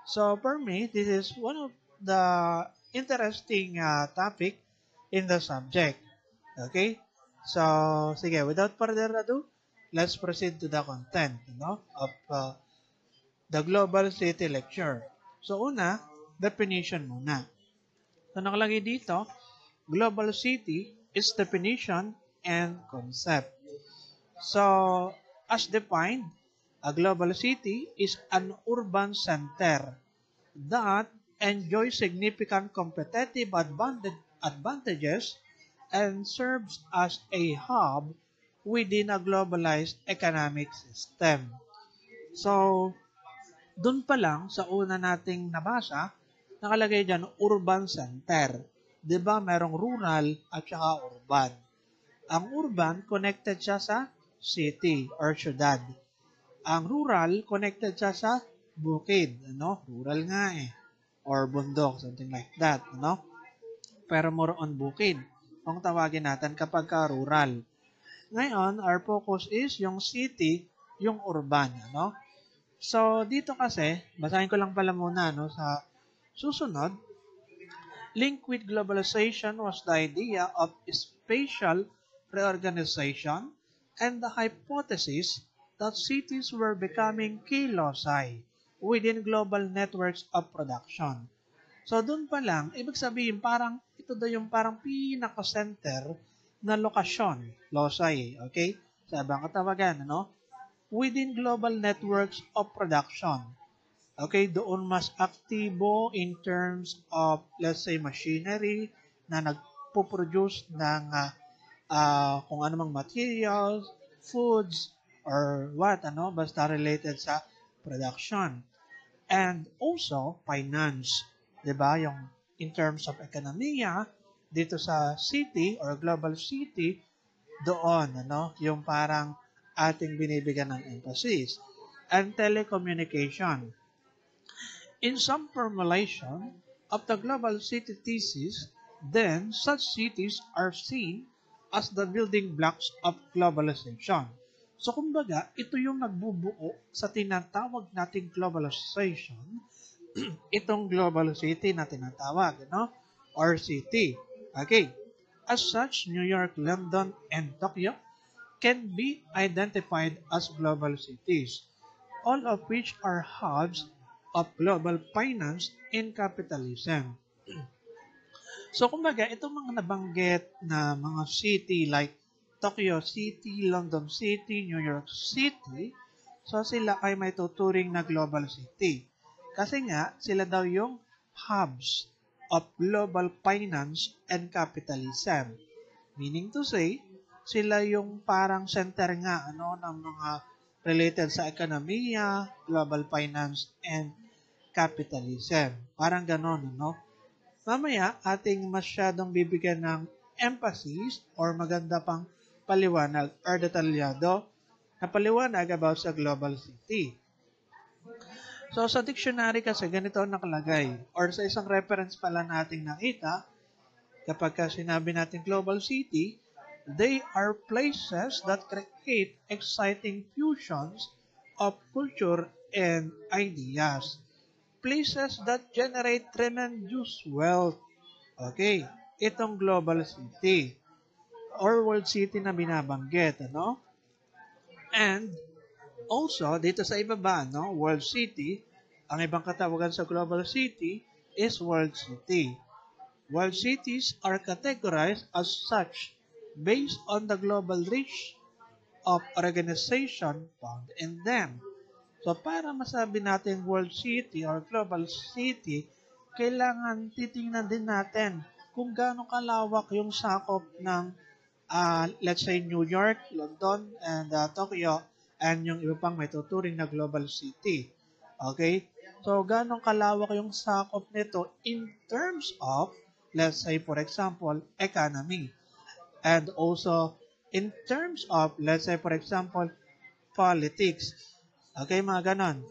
So for me, this is one of the interesting topic in the subject. Okay? So, sige, without further ado, let's proceed to the content of the Global City Lecture. So una, definition muna. So nakalagay dito, Global City is definition and concept. So, as defined, a global city is an urban center that enjoys significant competitive advantages and serves as a hub within a globalized economic system. So, dun pa lang sa una nating nabasa, nakalagay dyan urban center. 'Di ba? Merong rural at saka urban. Ang urban connected siya sa city or syudad. Ang rural connected siya sa bukid, Rural nga eh. Or bundok, something like that, Pero more on bukid kung tawagin natin kapag ka rural. Ngayon, our focus is yung city, yung urban, So, dito kasi, basahin ko lang pala muna, sa susunod, link with globalization was the idea of spatial reorganization and the hypothesis that cities were becoming key loci within global networks of production. So, dun pa lang, ibig sabihin, parang, ito daw yung parang pinaka-center na lokasyon, loci, okay? Sa ibang katawagan, within global networks of production. Okay, doon mas aktibo in terms of, let's say, machinery na nagpo-produce ng kung anumang materials, foods, or what, basta related sa production. And also, finance. 'Di ba? Yung in terms of ekonomiya, dito sa city or global city, doon, yung parang ating binibigyan ng emphasis. And telecommunication. In some formulation of the global city thesis, then such cities are seen as the building blocks of globalization. So kumbaga, ito yung nagbubuo sa tinatawag nating globalization, itong global city na tinatawag, or city. Okay. As such, New York, London, and Tokyo can be identified as global cities, all of which are hubs of global finance and capitalism. So, kumbaga, itong mga nabanggit na mga city like Tokyo City, London City, New York City, so sila ay may tuturing na global city. Kasi nga, sila daw yung hubs of global finance and capitalism. Meaning to say, sila yung parang center nga ng mga related sa ekonomiya, global finance, and capitalism. Parang ganon, Mamaya, ating masyadong bibigyan ng emphasis or maganda pang paliwanag or detalyado na paliwanag about sa global city. So, sa dictionary kasi ganito nakalagay or sa isang reference pala nating nakita, kapag sinabi natin global city, they are places that create exciting fusions of culture and ideas. Places that generate tremendous wealth. Okay, itong global city or world city na binabanggit, And also, dito sa ibaba, world city, ang ibang katawagan sa global city is world city. World cities are categorized as such based on the global reach of organization found in them. So, para masabi natin world city or global city, kailangan titingnan din natin kung gaano kalawak yung sakop ng, let's say, New York, London, and Tokyo, and yung iba pang may tuturing na global city. Okay? So, gaano kalawak yung sakop nito in terms of, let's say, for example, economy. And also, in terms of, let's say, for example, politics. Okay, mga ganon.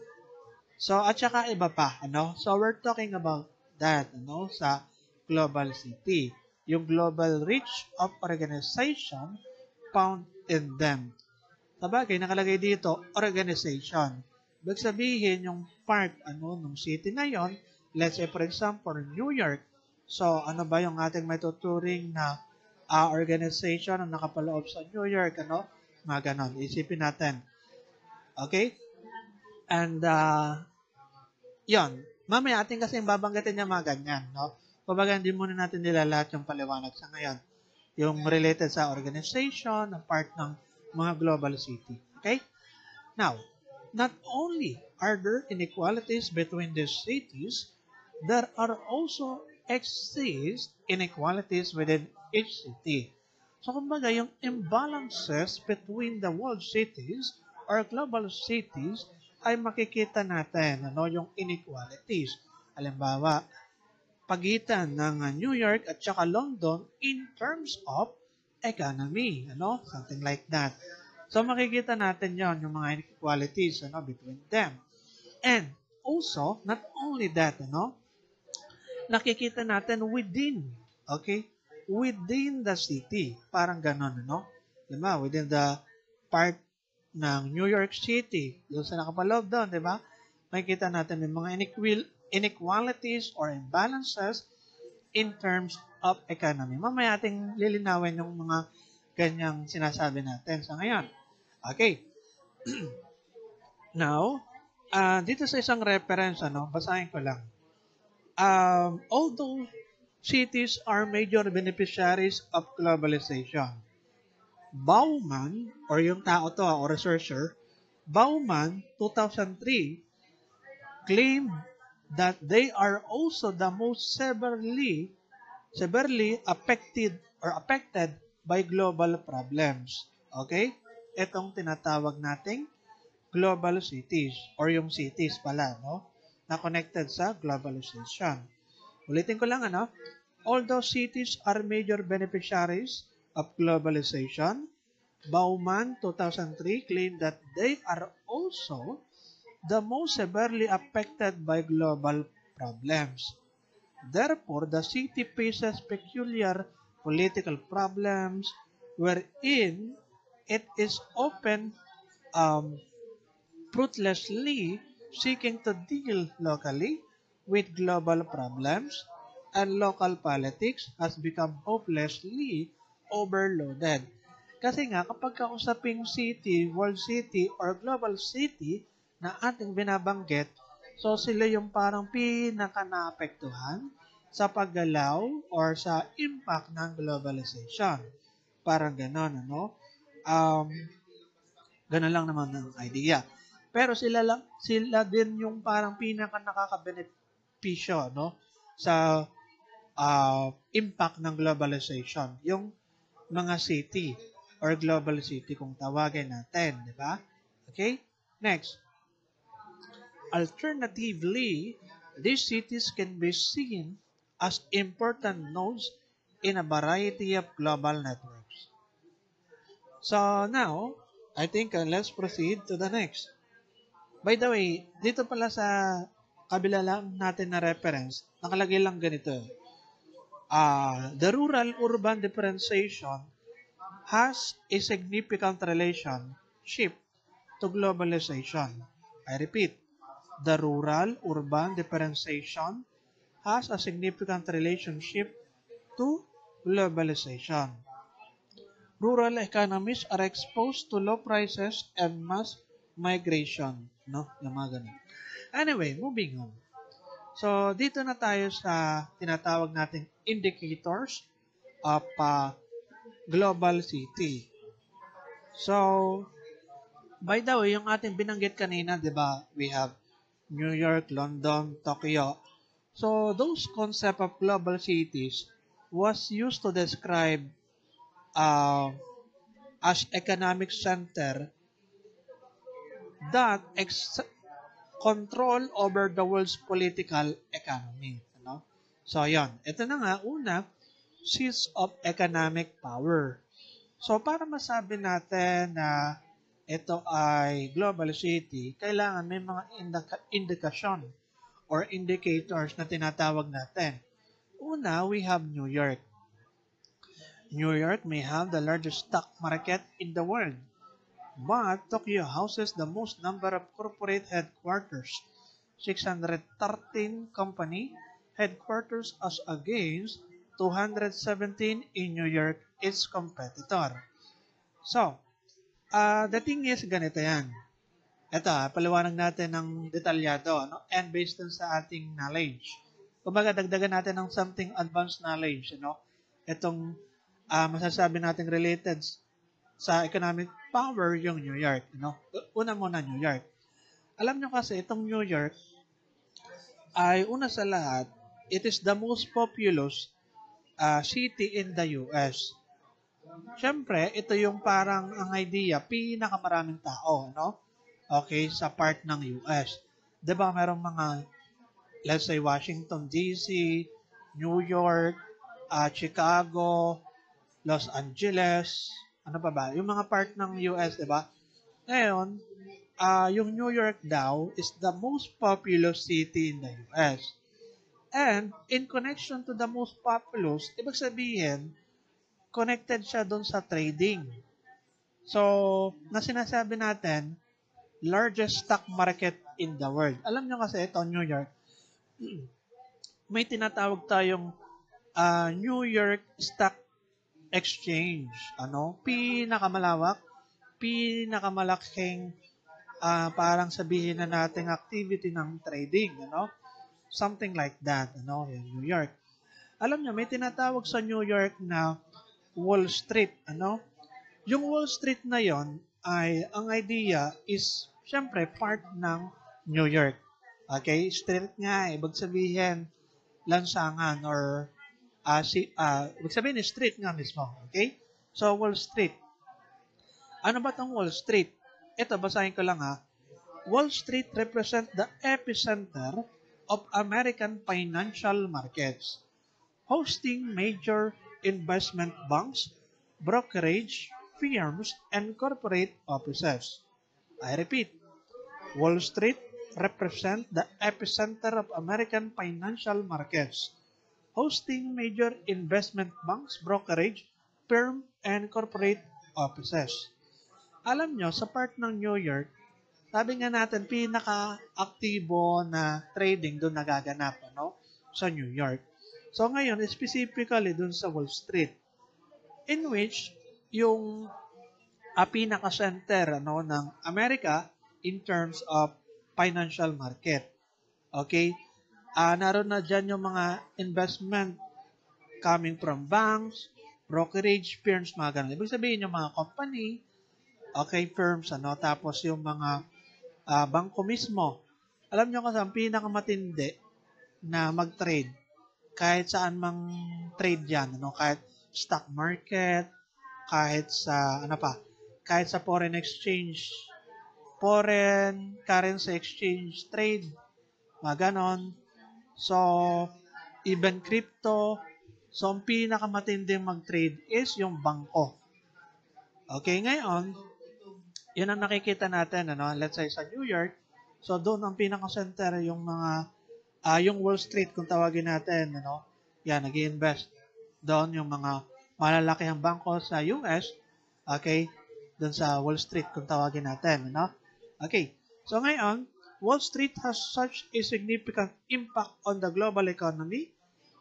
So, at saka iba pa, So, we're talking about that, sa global city. Yung global reach of organization found in them. Sabagay, nakalagay dito, organization. Ibig sabihin, yung part, nung city na yon, let's say, for example, New York. So, ano ba yung ating may tuturing na organization na nakapaloob sa New York, Mga ganon. Isipin natin. Okay? And, yon. Mamaya ating kasi babanggitin niya mga ganyan, no? Kumbaga, hindi muna natin nilalahat yung paliwanag sa ngayon. Yung related sa organization, na part ng mga global city. Okay? Now, not only are there inequalities between these cities, there are also exist inequalities within each city. So, kumbaga, yung imbalances between the world cities or global cities ay makikita natin, yung inequalities. Halimbawa, pagitan ng New York at saka London in terms of economy, something like that. So makikita natin yon yung mga inequalities between them. And also, not only that, nakikita natin within, okay? Within the city. Parang ganon, Diba? Within the part ng New York City, doon sa nakapaloob doon, diba? Makikita natin may mga inequalities or imbalances in terms of economy. Mamaya ating lilinawin yung mga ganyang sinasabi natin sa ngayon. Okay. Now, dito sa isang reference, basahin ko lang. Although cities are major beneficiaries of globalization, Bauman, or yung tao to, or researcher, Bauman, 2003, claimed that they are also the most severely affected by global problems. Okay? Itong tinatawag nating global cities or yung cities pala, na connected sa globalization. Ulitin ko lang, although cities are major beneficiaries of globalization, Bauman 2003 claimed that they are also the most severely affected by global problems. Therefore, the city faces peculiar political problems wherein it is often fruitlessly seeking to deal locally with global problems, and local politics has become hopelessly overloaded. Kasi nga, kapag kausaping city, world city, or global city na ating binabanggit, so sila yung parang pinaka-naapektuhan sa paggalaw or sa impact ng globalization. Parang ganon, Um, ganon lang naman ang idea. Pero sila din yung parang pinaka nakaka-benepisyo, sa impact ng globalization. Yung mga city or global city kung tawagin natin, di ba? Okay? Next. Alternatively, these cities can be seen as important nodes in a variety of global networks. So now, I think let's proceed to the next. By the way, dito pala sa kabila lang natin na reference, nakalagay lang ganito. The rural-urban differentiation has a significant relationship to globalization. I repeat, the rural-urban differentiation has a significant relationship to globalization. Rural economies are exposed to low prices and mass migration. Yung mga ganun. Anyway, moving on. So, dito na tayo sa tinatawag nating indicators of global city. So, by the way, yung ating binanggit kanina, di ba, we have New York, London, Tokyo. So, those concept of global cities was used to describe as economic center that control over the world's political economy. So, yon. Ito na nga, una, seats of economic power. So, para masabi natin na ito ay global city, kailangan may mga indikasyon or indicators na tinatawag natin. Una, we have New York. New York may have the largest stock market in the world. But Tokyo houses the most number of corporate headquarters, 613 company headquarters as against 217 in New York, its competitor. So, the thing is, ganito yan. Ito, paliwanag natin ng detalyado, no? And based dun sa ating knowledge. Kumbaga, dagdagan natin ng something advanced knowledge, Itong masasabi natin related sa economic power yung New York, Una muna New York. Alam nyo kasi, itong New York ay una sa lahat, it is the most populous city in the US. Siyempre, ito yung parang ang idea, pinakamaraming tao, Okay, sa part ng US. 'Di ba merong mga, let's say, Washington, D.C., New York, Chicago, Los Angeles, ano pa ba? Yung mga part ng US, 'di ba? Ngayon, yung New York daw is the most populous city in the US. And in connection to the most populous, ibig sabihin, connected siya doon sa trading. So, na sinasabi natin, largest stock market in the world. Alam nyo kasi ito, New York, may tinatawag tayong New York Stock Exchange. Pinakamalawak, pinakamalaking parang sabihin na nating activity ng trading, Something like that, in New York. Alam nyo, may tinatawag sa New York na Wall Street, Yung Wall Street na yon ay, ang idea is, syempre, part ng New York. Okay? Street nga, ibig sabihin, lansangan or, ibig sabihin, street nga mismo. Okay? So, Wall Street. Ano ba tong Wall Street? Ito, basahin ko lang Wall Street represent the epicenter of American financial markets, hosting major investment banks, brokerage firms, and corporate offices. I repeat, Wall Street represent the epicenter of American financial markets, hosting major investment banks, brokerage firm, and corporate offices. Alam nyo, sa part ng New York, sabi nga natin, pinaka-aktibo na trading doon nagaganap, sa New York. So ngayon, specifically doon sa Wall Street, in which yung pinaka-center ng Amerika in terms of financial market. Okay? Naroon na dyan yung mga investment coming from banks, brokerage firms, mga ganun. Ibig sabihin yung mga company, okay, firms, tapos yung mga bangko mismo. Alam nyo kasi ang pinakamatindi na mag-trade, kahit saan mang trade yan, kahit stock market, kahit sa, kahit sa foreign exchange, foreign currency exchange trade, mga ganon. So, even crypto. So, ang pinakamatinding mag-trade is yung bangko. Okay, ngayon, yun ang nakikita natin, let's say sa New York. So, doon ang pinaka-center yung mga, yung Wall Street, kung tawagin natin, yan, nag-i-invest. Doon yung mga malalakihang bangko sa US, okay, doon sa Wall Street, kung tawagin natin, Okay, so ngayon, Wall Street has such a significant impact on the global economy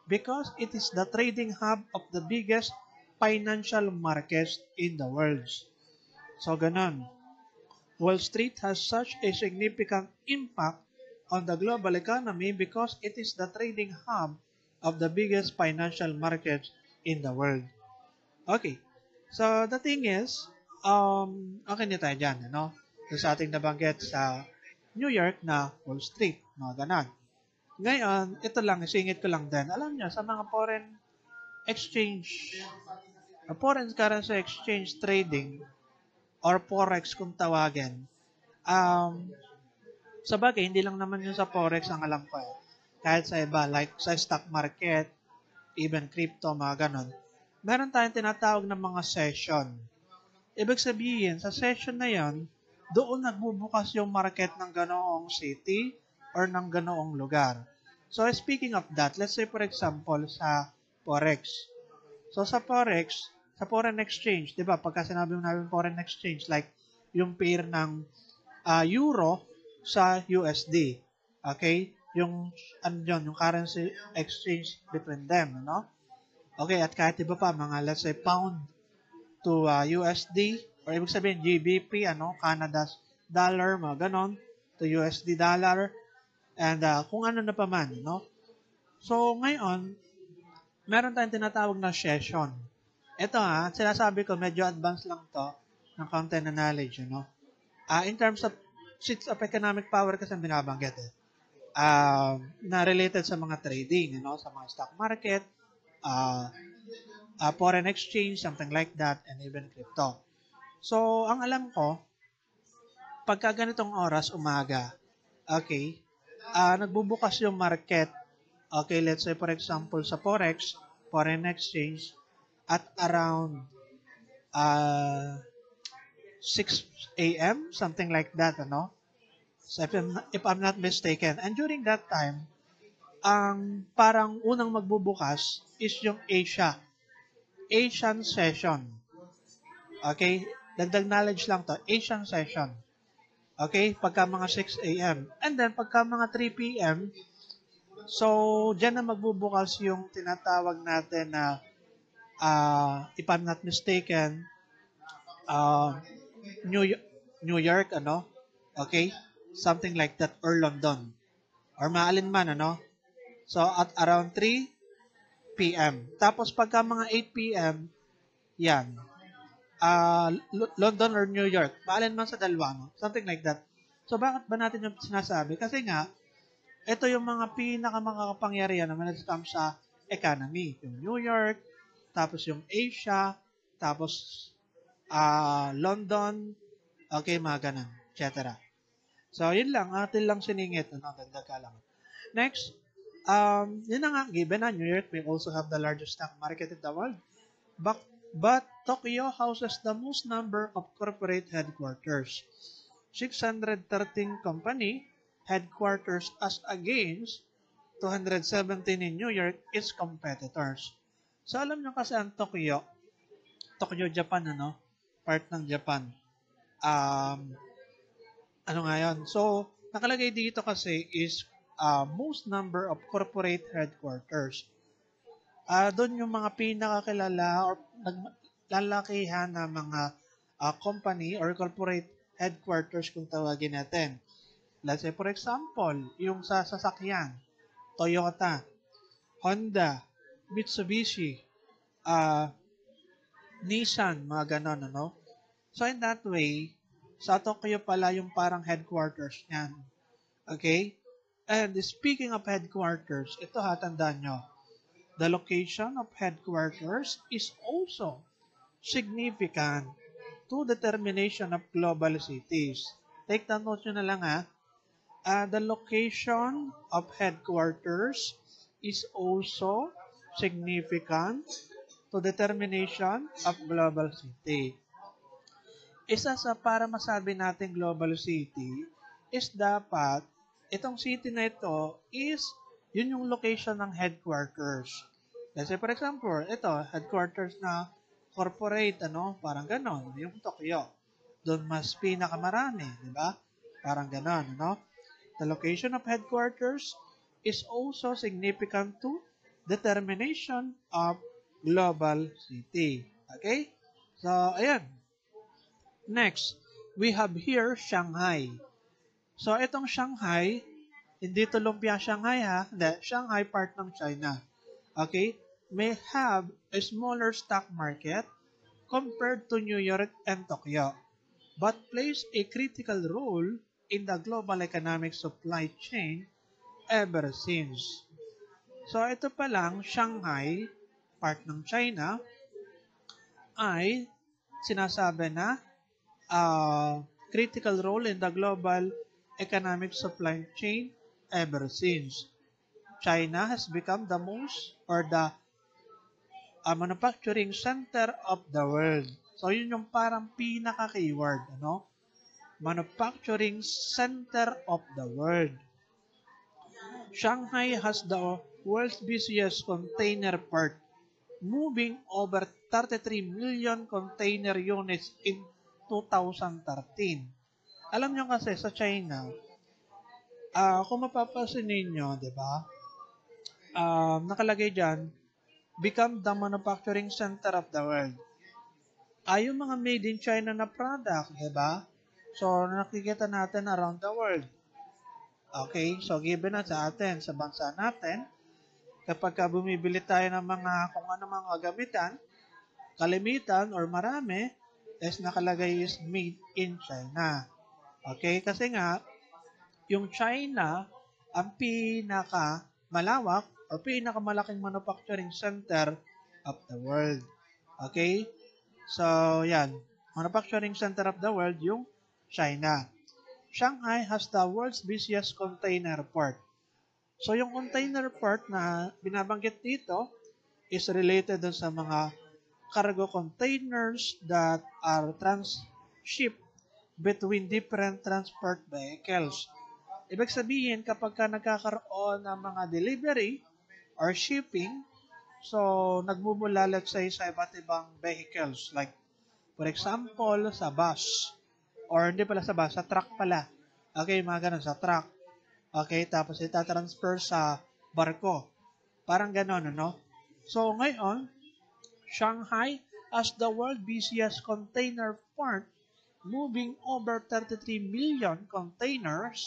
because it is the trading hub of the biggest financial markets in the world. So, ganun. Wall Street has such a significant impact on the global economy because it is the trading hub of the biggest financial markets in the world. Okay. So, the thing is, okay na tayo dyan, So, sa ating nabanggit sa New York na Wall Street, mga ganon. Ngayon, ito lang, isingit ko lang din. Alam niyo, sa mga foreign exchange, foreign currency exchange trading, or forex kung tawagin, sa bagay, hindi lang naman yun sa forex ang alam ko. Kahit sa iba, like sa stock market, even crypto, mga ganon, meron tayong tinatawag ng mga session. Ibig sabihin, sa session na yon, doon nagbubukas yung market ng ganoong city or ng ganoong lugar. So, speaking of that, let's say for example, sa Forex. So, sa Forex, sa foreign exchange, di ba, pagka sinabi mo namin foreign exchange, like yung pair ng euro sa USD. Okay? Yung ano yun, yung currency exchange between them, no? Okay, at kahit iba pa, mga let's say pound to USD, or ibig sabihin GBP, Canada's dollar, mga ganon, to USD dollar, and kung ano na pa man, no? So, ngayon, meron tayong tinatawag na session. Ito sinasabi ko, medyo advanced lang to ng content na knowledge, in terms of sheets of economic power kasi ang binabanggit na related sa mga trading, sa mga stock market, foreign exchange, something like that, and even crypto. So, ang alam ko, pagka ganitong oras, umaga, okay, nagbubukas yung market, okay, let's say for example sa Forex, foreign exchange, at around 6 a.m., something like that, So if I'm not mistaken. And during that time, ang parang unang magbubukas is yung Asian session. Okay? Dagdag knowledge lang to. Asian session. Okay? Pagka mga 6 a.m. And then, pagka mga 3 p.m., so, dyan na magbubukas yung tinatawag natin na, if I'm not mistaken, New, New York, Okay? Something like that, or London. Or maalin man, So, at around 3 p.m. Tapos, pagka mga 8 p.m., yan. London or New York. Maalin man sa dalawa, no? Something like that. So, bakit ba natin yung sinasabi? Kasi nga, ito yung mga pinakamakakapangyarihan naman when it comes sa economy. Yung New York, tapos yung Asia, tapos London, okay, mga ganun, etc. So, yun lang. Atin lang siningit. Dagdag ka lang. Next, yun na nga, given na New York may also have the largest stock market in the world. But Tokyo houses the most number of corporate headquarters. 613 company headquarters as against 217 in New York its competitors. So, alam nyo kasi ang Tokyo, Japan, part ng Japan. Ano nga yun? So, nakalagay dito kasi is most number of corporate headquarters. Doon yung mga pinakakilala or naglalakihan na mga company or corporate headquarters kung tawagin natin. Let's say, for example, yung sa sasakyan, Toyota, Honda, Mitsubishi, Nissan, mga ganon, So, in that way, sa Tokyo pala yung parang headquarters niyan. Okay? And speaking of headquarters, ito tandaan nyo. The location of headquarters is also significant to determination of global cities. Take the note nyo na lang the location of headquarters is also significant to determination of global city. Isa sa para masabi natin global city is dapat itong city na ito is yun yung location ng headquarters. Let's say for example, ito headquarters na corporate, parang ganon, yung Tokyo. Doon mas pinakamarami, di ba? Parang ganon, The location of headquarters is also significant to determination of global city. Okay? So, ayan. Next, we have here Shanghai. So, itong Shanghai, hindi to lumpia Shanghai Hindi, Shanghai part ng China. Okay? May have a smaller stock market compared to New York and Tokyo, but plays a critical role in the global economic supply chain ever since. So, ito pa lang, Shanghai, part ng China, ay sinasabi na critical role in the global economic supply chain ever since. China has become the most or the manufacturing center of the world. So, yun yung parang pinaka-keyword, Manufacturing center of the world. Shanghai has the world's busiest container port, moving over 33 million container units in 2013. Alam nyo kasi sa China, kung mapapansin ninyo, di ba, nakalagay dyan, become the manufacturing center of the world. Yung mga made in China na product, di ba? So, nakikita natin around the world. Okay, so given na sa atin, sa bansa natin, kapag bumibili tayo ng mga kung ano mga gamitan, kalimitan or marami, is nakalagay is made in China. Okay, kasi nga, yung China, ang pinaka malawak o pinakamalaking manufacturing center of the world. Okay? So, yan. Manufacturing center of the world, yung China. Shanghai has the world's busiest container port. So, yung container port na binabanggit dito is related dun sa mga cargo containers that are transshipped between different transport vehicles. Ibig sabihin, kapag ka nagkakaroon ng mga delivery or shipping, so nagmumula, let's say, sa iba't ibang vehicles. Like, for example, sa bus. Or hindi pala sa bus, sa truck pala. Okay, mga ganun, sa truck. Okay, tapos itatransfer sa barko. Parang ganun, ano? So, ngayon, Shanghai as the world busiest container port, moving over 33 million containers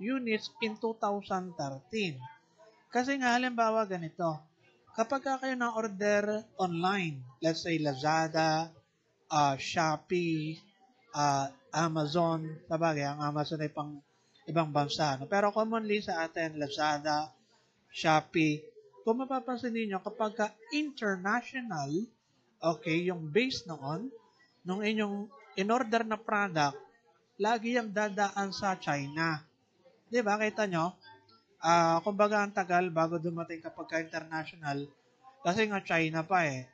units in 2013. Kasi nga, halimbawa ganito, kapag kayo na-order online, let's say Lazada, Shopee, Amazon, sabagay, ang Amazon ay pang ibang bansa. No? Pero commonly sa atin, Lazada, Shopee, kung mapapansin ninyo, kapag international, okay, yung base noon, nung inyong in-order na product, lagi yung dadaan sa China. Di ba? Kita nyo? Kumbaga ang tagal bago dumating kapag international, kasi nga China pa eh.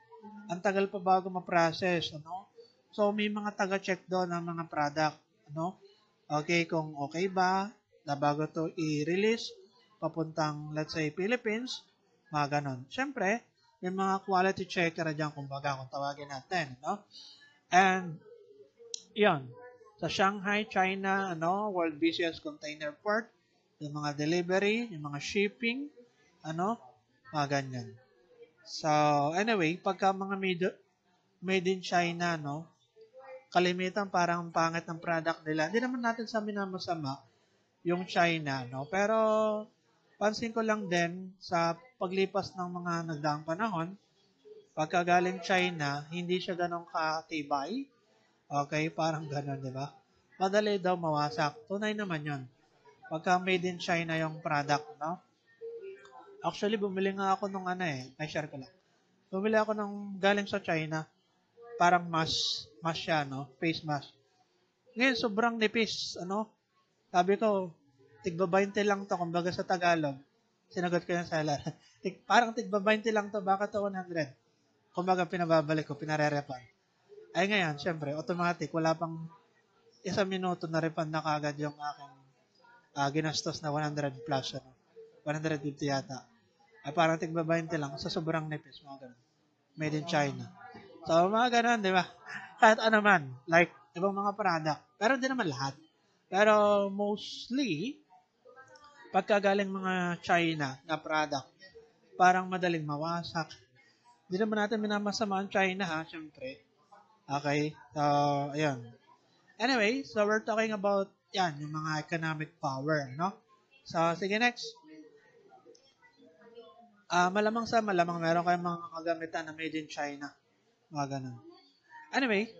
Ang tagal pa bago ma-process, ano? So, may mga taga-check doon ng mga product, ano? Okay, kung okay ba, na bago to i-release, papuntang, let's say, Philippines, mga ganon. Siyempre, may mga quality checker dyan, kumbaga, kung tawagin natin, no? And, yan, sa Shanghai, China, world busiest container port, yung mga delivery, yung mga shipping, mga ganyan. So, anyway, pagka mga made in China, kalimitan parang pangit ng product nila. Hindi naman natin sa minamasama yung China, pero pansin ko lang din sa paglipas ng mga nagdaang panahon, pagka galing China, hindi siya ganong katibay. Okay, parang ganon, di ba? Madali daw mawasak. Tunay naman yon. Pagka made in China yung product, no? Actually, bumili nga ako nung i-share ko lang. Bumili ako nung galing sa China. Parang mask siya, face mask. Ngayon, sobrang nipis, Sabi ko, tigba 20 lang to, kumbaga sa Tagalog. Sinagot ko yung seller. Parang tigba 20 lang to, baka to 100. Kumbaga, pinababalik ko, pinare-refund. Ay ngayon, syempre, automatic, wala pang isang minuto na refund na kagad yung aking ginastos na 100 plus, 150 yata. Ay parang tigba 20 lang sa sobrang nipis, mga ganun. Made in China. So, mga ganun, di ba? Kahit ano man, like, ibang mga product. Pero hindi naman lahat. Pero mostly, pagkagaling mga China na product, parang madaling mawasak. Hindi naman natin minamasama ang China, ha, syempre. Okay? So, ayun. Anyway, so we're talking about, yung mga economic power, So, sige, next. Malamang meron kayong mga kagamitan na made in China. Mga ganun. Anyway,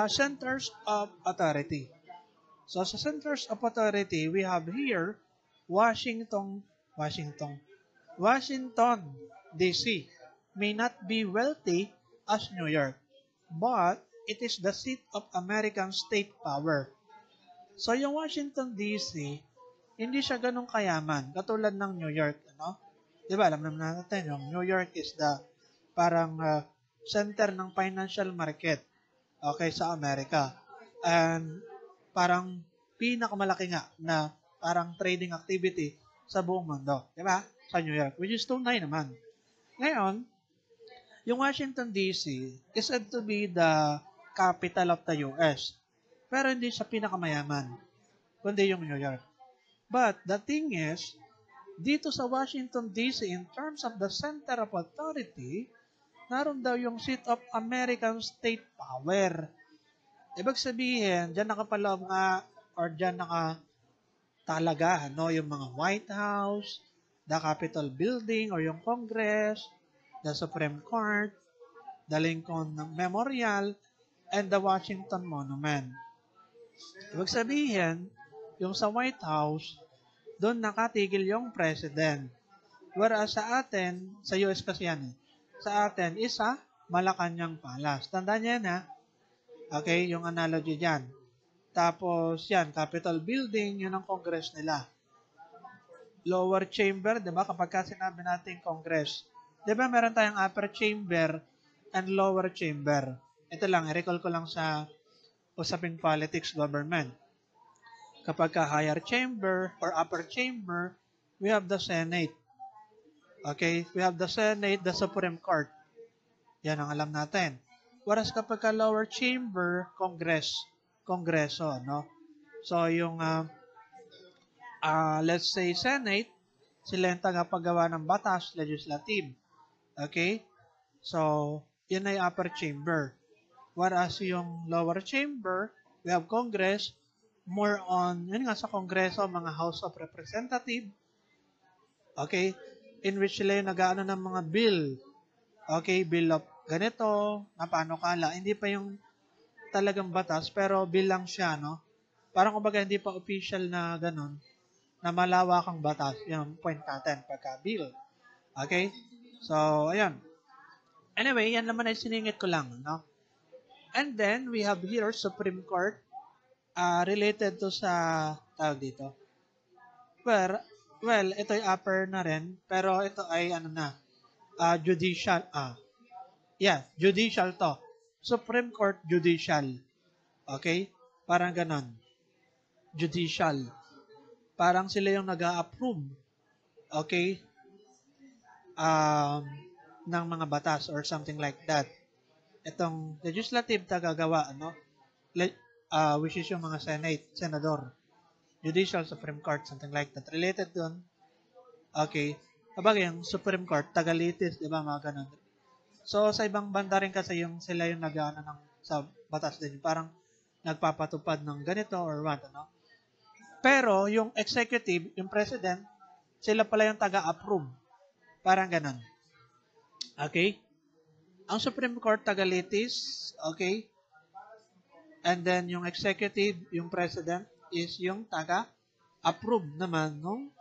centers of authority. So, sa centers of authority, we have here Washington, D.C. may not be wealthy as New York, but it is the seat of American state power. So, yung Washington, D.C., hindi siya ganun kayaman, katulad ng New York, Di ba, alam naman natin, yung New York is the parang center ng financial market, okay, sa Amerika. And parang pinakamalaki nga na parang trading activity sa buong mundo, di ba? Sa New York, which is tunay naman. Ngayon, yung Washington, D.C. is said to be the capital of the U.S. Pero hindi siya pinakamayaman, kundi yung New York. But the thing is, dito sa Washington DC, in terms of the center of authority, naroon daw yung seat of American state power. Ibig sabihin, dyan nakapaloob nga, or dyan nakatalaga, no, yung mga White House, the Capitol Building, or yung Congress, the Supreme Court, the Lincoln Memorial, and the Washington Monument. Ibig sabihin, yung sa White House, doon nakatigil yung president. Whereas sa atin, sa US kasi yan, sa atin, isa, Malacanang Palace. Tandaan niya na, okay, yung analogy dyan. Tapos, yan, Capitol Building, yun ang Congress nila. Lower chamber, di ba? Kapag ka sinabi natin Congress, di ba meron tayong upper chamber and lower chamber. Ito lang, i-recall ko lang sa usaping politics government. Kapag ka higher chamber or upper chamber, we have the Senate. Okay? We have the Senate, the Supreme Court. Yan ang alam natin. Whereas kapag ka lower chamber, Kongreso, no? So, yung, let's say, Senate, sila yung tagapagawa ng batas, legislative. Okay? So, yun ay upper chamber. Whereas yung lower chamber, we have Congress, more on, yun nga sa Kongreso, mga House of Representative, okay, in which sila yung nag-aano ng mga bill, okay, bill of ganito, na paano kala, hindi pa yung talagang batas, pero bill lang siya, no? Parang kumbaga hindi pa official na ganun, na malawakang batas, yun ang point natin, pagka bill. Okay? So, ayun. Anyway, yan naman ay siningit ko lang, no? And then, we have here, Supreme Court, related to sa tawag dito. Well, ito ay upper na rin, pero ito ay ano na, judicial. Judicial to. Supreme Court judicial. Okay? Parang ganon. Judicial. Parang sila yung nag-a-approve. Okay? Ng mga batas or something like that. Itong legislative tagagawa, ano? Which is yung mga senador, judicial, Supreme Court, something like that. Related dun, okay, kapag yung Supreme Court, tagalitis, di ba, mga ganun. So, sa ibang banda rin kasi sila yung nag-ano sa batas din, parang nagpapatupad ng ganito or what, ano. Pero, yung executive, yung president, sila pala yung taga-approve. Parang ganun. Okay? Ang Supreme Court, tagalitis, okay? And then, yung executive, yung president, is yung taga-approve naman ng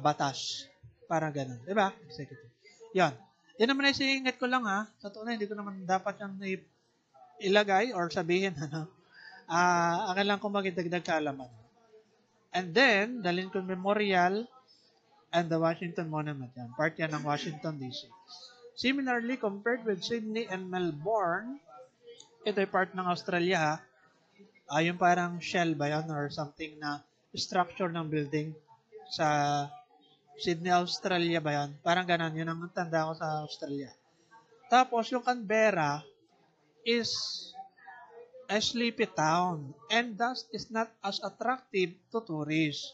batas. Parang ganun. Diba? Executive. Yan. Yan naman ay singingat ko lang ha. Sa tunay, hindi ko naman dapat yung ilagay or sabihin, ano. Akin lang kung magdagdag kaalaman. And then, the Lincoln Memorial and the Washington Monument. Yan. Part yan ng Washington, D.C. Similarly, compared with Sydney and Melbourne, ito ay part ng Australia, yung parang shell ba yan or something na structure ng building sa Sydney, Australia ba yan? Parang ganun, yun ang tanda ko sa Australia. Tapos, yung Canberra is a sleepy town and thus is not as attractive to tourists.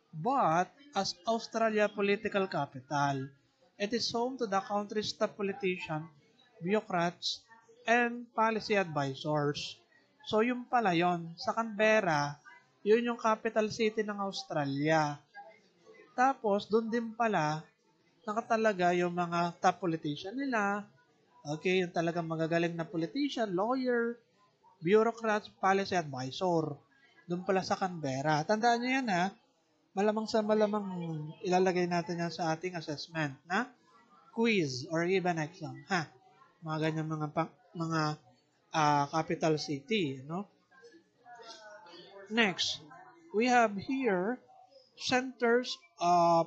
But, as Australia political capital, it is home to the country's top politicians, bureaucrats, and policy advisors. So, yung pala yon sa Canberra, yun yung capital city ng Australia. Tapos, doon din pala, nakatalaga yung mga top politician nila. Okay, yung talagang magagaling na politician, lawyer, bureaucrats, policy advisor. Doon pala sa Canberra. Tandaan nyo yan ha. Malamang sa malamang ilalagay natin yan sa ating assessment na quiz or even exam. Ha? Mga ganyan mga capital city. No? Next, we have here centers of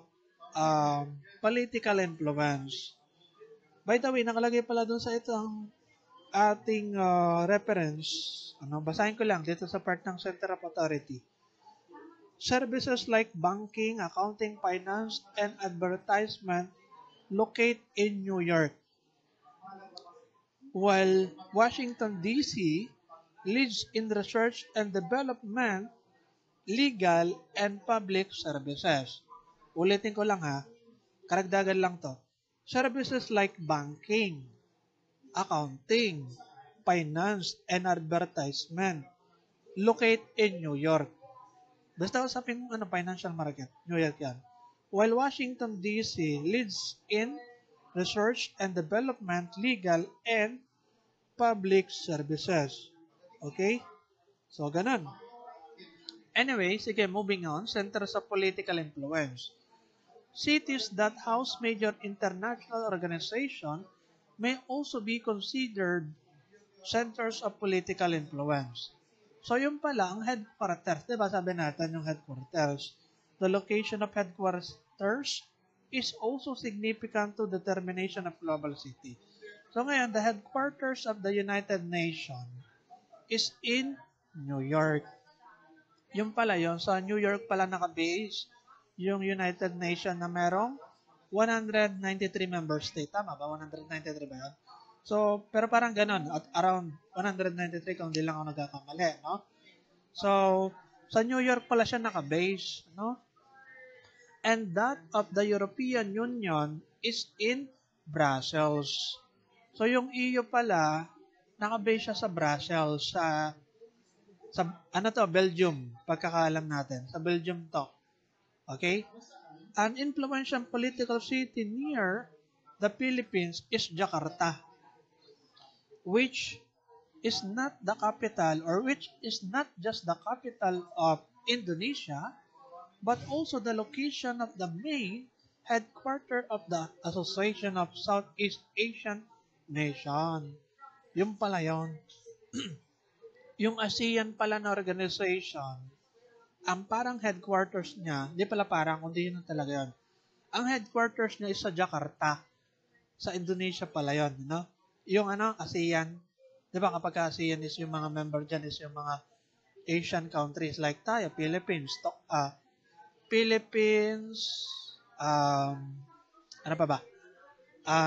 political influence. By the way, nakalagay pala doon sa itong ating reference. Basahin ko lang dito sa part ng Center of Authority. Services like banking, accounting, finance, and advertisement locate in New York. While Washington, D.C. leads in research and development, legal, and public services. Ulitin ko lang ha, karagdagan lang to. Services like banking, accounting, finance, and advertisement locate in New York. Basta usapin financial market, New York yan. While Washington, D.C. leads in research and development, legal, and public services. Okay? So, ganun. Anyway, sige, moving on. Centers of political influence. Cities that house major international organizations may also be considered centers of political influence. So, yung pala, ang headquarters, di ba sabi natin yung headquarters, the location of headquarters is also significant to determination of global city. So, ngayon, the headquarters of the United Nations is in New York. Yung pala yon sa New York pala nakabase yung United Nations na merong 193 member state. Tama ba? 193 ba yun? So, pero parang ganun. At around 193 kung di lang ako nagkakamali, no? So, sa New York pala siya nakabase, no? And that of the European Union is in Brussels. So, yung EU pala, nakabase siya sa Brussels, sa Belgium, pagkakaalam natin. Sa Belgium to. Okay? An influential political city near the Philippines is Jakarta, which is not the capital or which is not just the capital of Indonesia, but also the location of the main headquarters of the Association of Southeast Asian Nation. Yung pala yun. Yung ASEAN pala na organization, ang parang headquarters niya, hindi pala parang, kundi yun talaga yun. Ang headquarters niya is sa Jakarta. Sa Indonesia pala yun, no? Yung ASEAN, di ba kapag ASEAN is yung mga member dyan is yung mga Asian countries like tayo, Philippines, ano pa ba?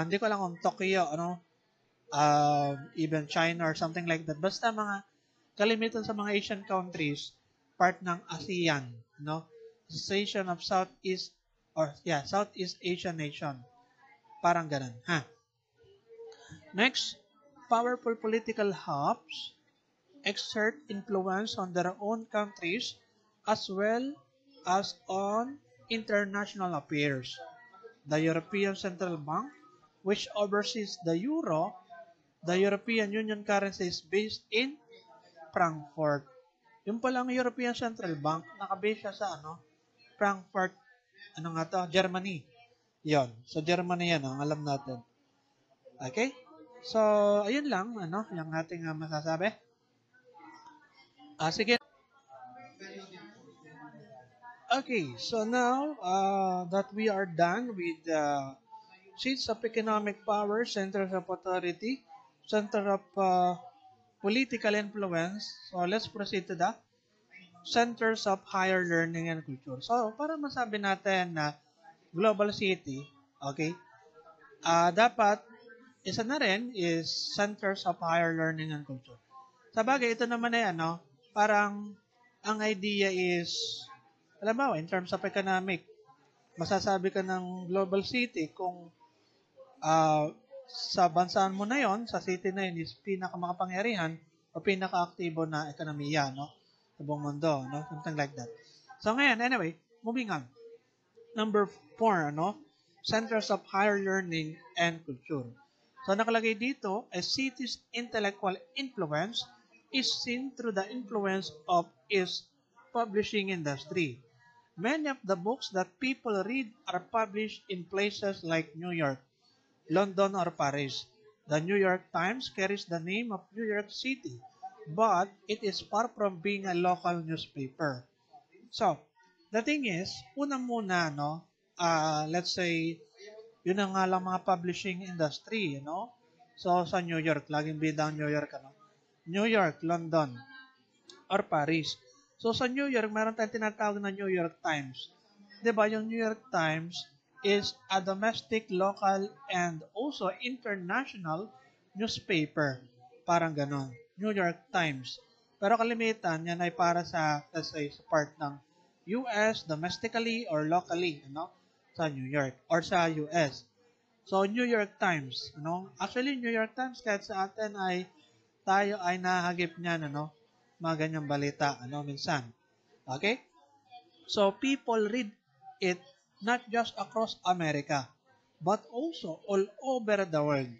Hindi ko alam kung Tokyo, even China or something like that. Basta mga kalimitan sa mga Asian countries, part ng ASEAN, no? Association of Southeast Asian Nation. Parang ganun, ha? Next, powerful political hubs exert influence on their own countries as well as on international affairs. The European Central Bank, which oversees the euro, the European Union currency is based in Frankfurt. Yung palang European Central Bank, nakabase siya sa Frankfurt, Germany. Yon. So, Germany yan, ang alam natin. Okay? So, ayun lang, yung ating masasabi. Sige. Okay, so now that we are done with the seats of economic power, centers of authority, center of political influence, so let's proceed to the centers of higher learning and culture. So, para masabi natin na global city, okay, dapat isa na rin is centers of higher learning and culture. Sa bagay, ito naman ay parang ang idea is, alam mo, in terms of economic, masasabi ka ng global city kung sa bansaan mo na yon, sa city na yun is pinakamakapangyarihan o pinaka-aktibo na ekonomiya, no? Sa buong mundo, no? Something like that. So ngayon, anyway, moving on. Number 4, centers of higher learning and culture. So nakalagay dito, a city's intellectual influence is seen through the influence of its publishing industry. Many of the books that people read are published in places like New York, London, or Paris. The New York Times carries the name of New York City, but it is far from being a local newspaper. So, the thing is, unang-muna, let's say, yun ang nga lang mga publishing industry, So, sa New York, laging bida ang New York, New York, London, or Paris. So, sa New York, meron tayong tinatawag na New York Times. Diba, yung New York Times is a domestic, local, and also international newspaper. Parang ganon. New York Times. Pero kalimitan, yan ay para sa, let's say, sa part ng US, domestically or locally, sa New York or sa US. So, New York Times, Actually, New York Times, kahit sa atin ay, tayo ay nahagip niyan, mga ganyang balita, minsan. Okay? So, people read it not just across America, but also all over the world.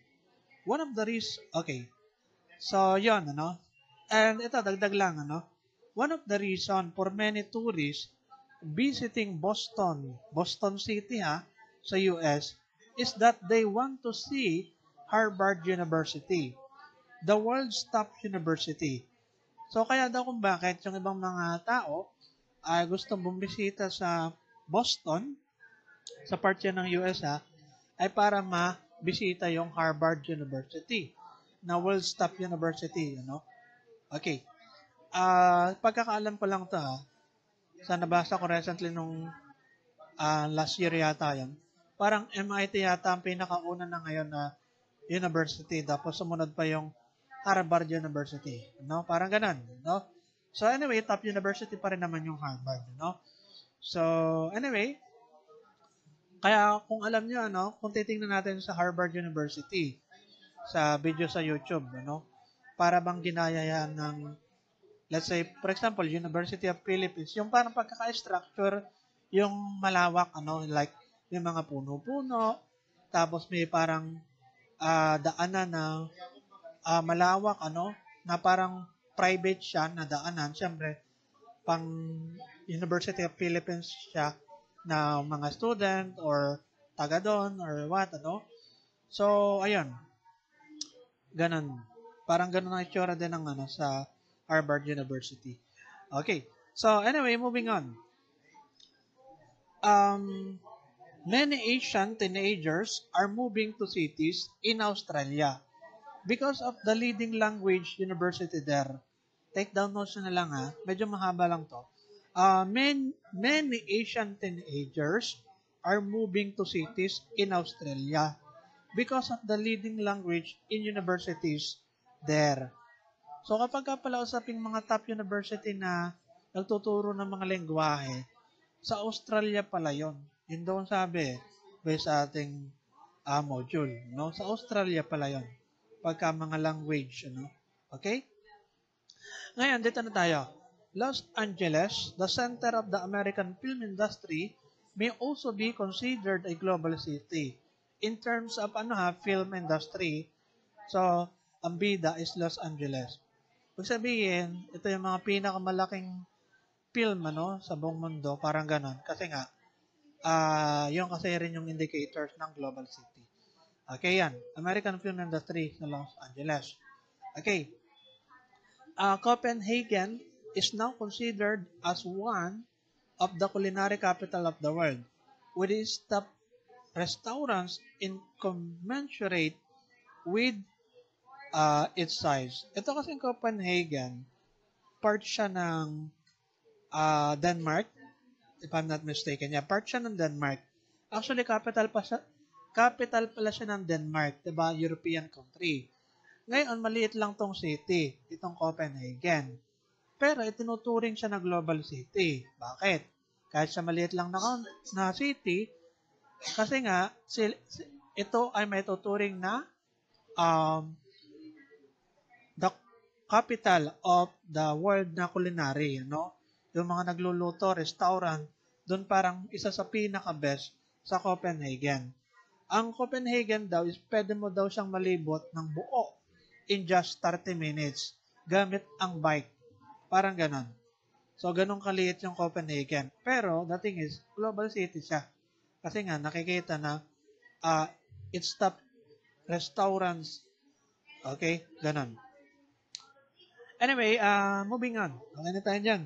One of the reasons, okay, so yon, and ito, dagdag lang, one of the reason for many tourists visiting Boston City, sa US, is that they want to see Harvard University, the world's top university. So, kaya daw kung bakit yung ibang mga tao ay gustong bumisita sa Boston, sa part yan ng US, ay para ma-bisita yung Harvard University, na world's top university, Okay. Pagkakaalam ko lang to, sa nabasa ko recently nung last year yata yan, parang MIT yata ang pinakauna na ngayon na university, tapos sumunod pa yung Harvard University, Parang ganun, So anyway, top university pa rin naman yung Harvard, So anyway, kaya kung alam niyo, kung titingnan natin sa Harvard University, sa video sa YouTube, para bang ginaya yan ng, let's say, for example, University of Philippines, yung parang pagkaka-structure, yung malawak, like, yung mga puno-puno, tapos may parang daanan na malawak, na parang private siya na daanan, syempre, pang University of Philippines siya, na mga student, or taga doon, or what, So, ayun, ganun. Parang ganun ang itsura din ng sa Harvard University. Okay. So, anyway, moving on. Many Asian teenagers are moving to cities in Australia because of the leading language university there. Take down notes na lang, Medyo mahaba lang to. Many Asian teenagers are moving to cities in Australia because of the leading language in universities there. So kapag pala usaping mga top university na nagtuturo ng mga lengguwahe, sa Australia pala yon. Yun daw sabi, based sa ating module, Sa Australia pala yon. Pagka mga language, Okay? Ngayon, dito na tayo. Los Angeles, the center of the American film industry, may also be considered a global city. In terms of film industry, so, ang bida is Los Angeles. Ibig sabihin, ito yung mga pinakamalaking film, sa buong mundo, parang ganon. Kasi nga, yung kasi rin yung indicators ng global city. Okay, yan. American film industry sa Los Angeles. Okay. Copenhagen is now considered as one of the culinary capital of the world, with its top restaurants incommensurate with its size. Ito kasing Copenhagen, part siya ng Denmark, if I'm not mistaken. Yeah, part siya ng Denmark. Actually, capital pala siya ng Denmark, diba? European country. Ngayon, maliit lang tong city, itong Copenhagen. Pero itinuturing siya na global city. Bakit? Kahit sa maliit lang na city, kasi nga, ito ay may tuturing na the capital of the world na culinary, Yung mga nagluluto, restaurant, doon parang isa sa pinaka-best sa Copenhagen. Ang Copenhagen daw is pwede mo daw siyang malibot ng buo in just 30 minutes gamit ang bike. Parang ganon. So, ganun kaliit yung Copenhagen. Pero, the thing is, global city siya. Kasi nga, nakikita na it's top restaurants. Okay? Ganon. Anyway, moving on. Okay na tayo dyan.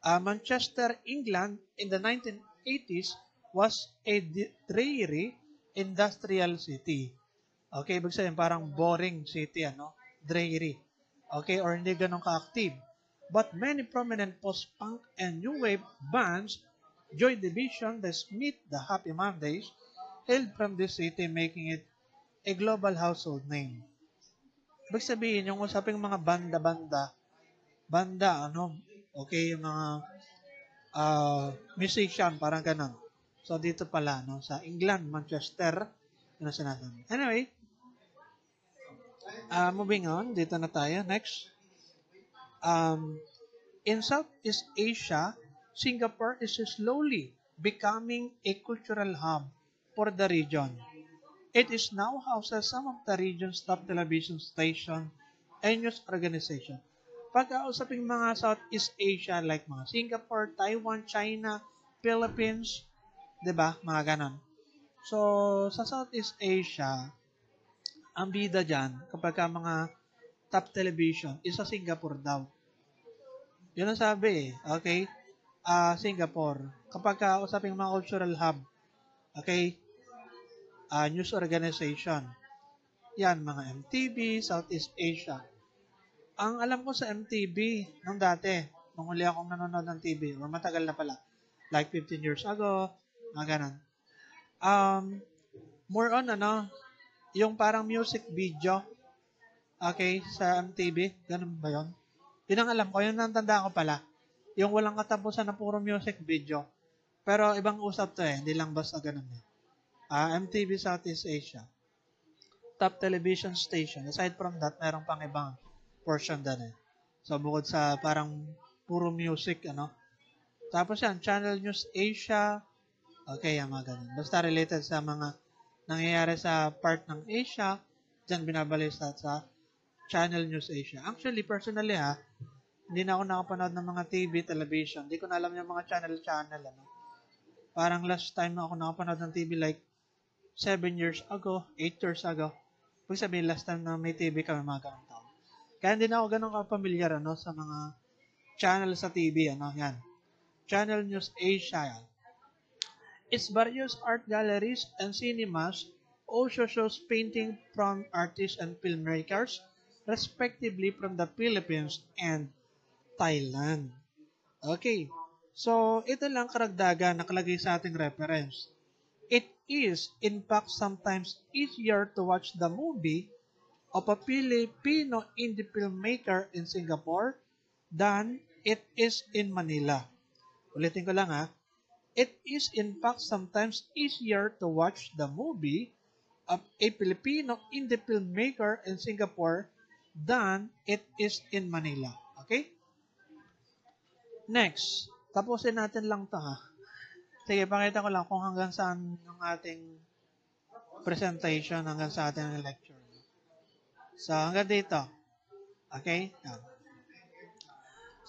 Manchester, England, in the 1980s was a dreary industrial city. Okay, ibig sabihin parang boring city, Dreary. Okay, or hindi ganun ka-active. But many prominent post-punk and new wave bands, Joy Division, The Smiths, The Happy Mondays, hailed from this city, making it a global household name. Ibig sabihin, yung usaping mga banda, ano, okay, yung mga musician, parang ganun. So, dito pala, no, sa England, Manchester, yun ang sinasabi. Anyway, moving on, dito na tayo. Next. Um, in Southeast Asia, Singapore is slowly becoming a cultural hub for the region. It is now houses some of the region's top television station and news organization. Pagkausaping mga Southeast Asia like mga Singapore, Taiwan, China, Philippines, 'di ba? Mga ganon. So, sa Southeast Asia, ang bida diyan kapag ka mga top television is sa Singapore daw. Yun ang sabi eh. Okay? Singapore. Kapag ka usaping mga cultural hub, okay? News organization. Yan, mga MTV, Southeast Asia. Ang alam ko sa MTV, nung dati, nung huli akong nanonood ng TV, or matagal na pala, like 15 years ago, mga ganun. More on, ano, yung parang music video, okay, sa MTV, ganun ba yun? Yun ang alam ko, yun ang tanda ko pala. Yung walang katapusan na puro music video. Pero ibang usap to eh, hindi lang basta ganun eh. MTV Southeast Asia. Top television station. Aside from that, meron pang ibang portion doon eh. So, bukod sa parang puro music, ano. Tapos yan, Channel News Asia. Okay, yan mga ganun. Basta related sa mga nangyayari sa part ng Asia, dyan binabalista sa Channel News Asia. Actually, personally hindi na ako nakapanood ng mga TV, television. Hindi ko na alam yung mga channel, ano. Parang last time na ako nakapanood ng TV like 7 years ago, 8 years ago. Kung sabihin, last time na may TV kami, mga ganong taon. Kaya hindi na ako ganun ka-familiar, ano, sa mga channel sa TV, ano, yan. Channel News Asia, yan. Its various art galleries and cinemas also shows painting from artists and filmmakers, respectively from the Philippines and Thailand. Okay. So, ito lang karagdagan nakalagay sa ating reference. It is, in fact, sometimes easier to watch the movie of a Filipino indie filmmaker in Singapore than it is in Manila. Ulitin ko lang It is, in fact, sometimes easier to watch the movie of a Filipino indie filmmaker in Singapore than it is in Manila. Okay? Next, tapusin natin lang to Sige, pakita ko lang kung hanggang saan yung ating presentation, hanggang sa ating lecture. So, hanggang dito. Okay? Yan.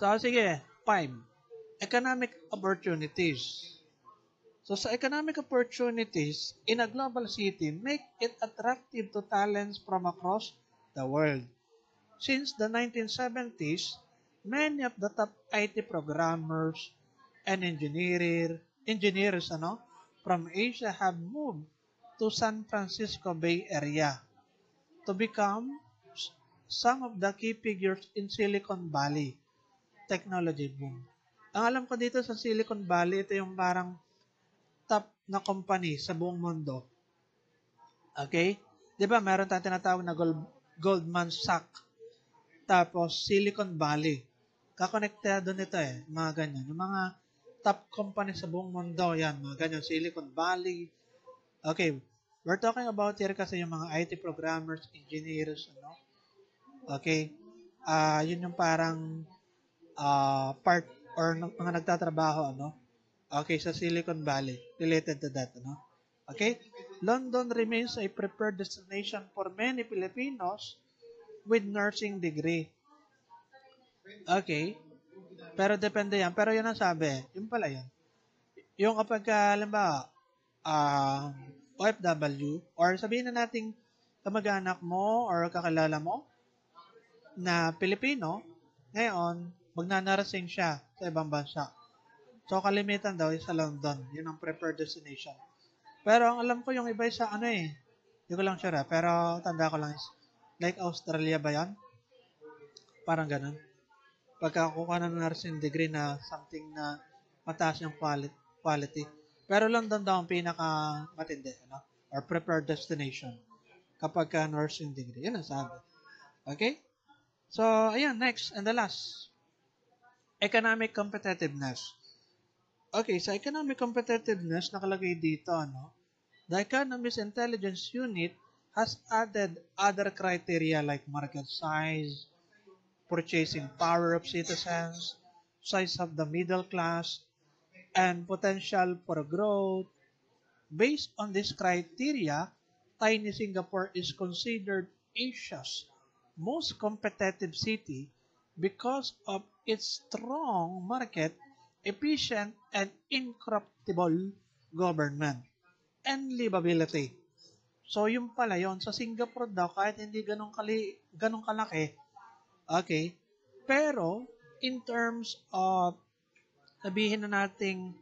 So, sige, 5. Economic opportunities. So, sa economic opportunities in a global city, make it attractive to talents from across the world. Since the 1970s, many of the top IT programmers and engineers from Asia have moved to San Francisco Bay Area to become some of the key figures in Silicon Valley technology boom. Ang alam ko dito sa Silicon Valley, ito yung parang top na company sa buong mundo. Okay? Di ba, meron tayong tinatawag na Goldman Sachs. Tapos, Silicon Valley. Kakonektado nito mga ganyan. Yung mga top company sa buong mundo, yan, mga ganyan, Silicon Valley. Okay, we're talking about here kasi yung mga IT programmers, engineers, Okay, yun yung parang part or mga nagtatrabaho, Okay, sa Silicon Valley, related to that, Okay, London remains a preferred destination for many Filipinos with nursing degree. Okay. Pero depende yan. Pero yun ang sabi. Yun pala yun. Yung kapag, halimbawa, OFW, or sabihin na natin kamag-anak mo or kakilala mo na Pilipino, ngayon, magnanarasing siya sa ibang bansa. So, kalimitan daw sa London. Yun ang preferred destination. Pero ang alam ko yung iba sa hindi ko lang sure pero tanda ko lang is like Australia ba yan? Parang ganun. Pagkakuha ng nursing degree na something na mataas yung quality. Pero London daw ang pinaka matindi, or preferred destination kapag ka nursing degree. Yun ang sabi. Okay? So, ayan, next and the last. Economic competitiveness. Okay, sa economic competitiveness, nakalagay dito, the Economist Intelligence Unit has added other criteria like market size, purchasing power of citizens, size of the middle class, and potential for growth. Based on this criteria, tiny Singapore is considered Asia's most competitive city because of its strong market, efficient and incorruptible government, and livability. So, yung pala yon sa Singapore daw, kahit hindi ganong kalaki, okay, pero, in terms of, sabihin na nating,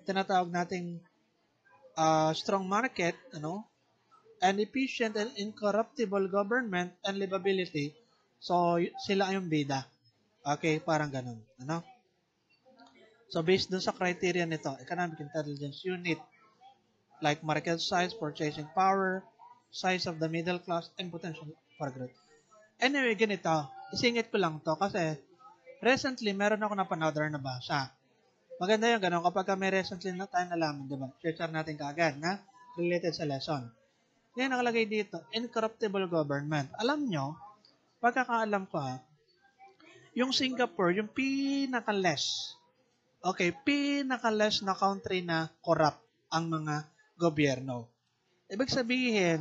tinatawag nating strong market, and efficient and incorruptible government and livability, so, sila yung bida. Okay, parang ganun. So, based dun sa criteria nito, Economic Intelligence Unit, like market size, purchasing power, size of the middle class, and potential for growth. Anyway, ganito. Isingit ko lang to kasi recently, meron ako napanood or nabasa. Maganda yung gano'n kapag may recently na tayo nalaman, di ba? Share natin kaagad na related sa lesson. Ngayon, nakalagay dito, incorruptible government. Alam nyo, pagkakaalam ko yung Singapore, yung pinaka-less, okay, pinaka-less na country na corrupt ang mga gobyerno. Ibig sabihin,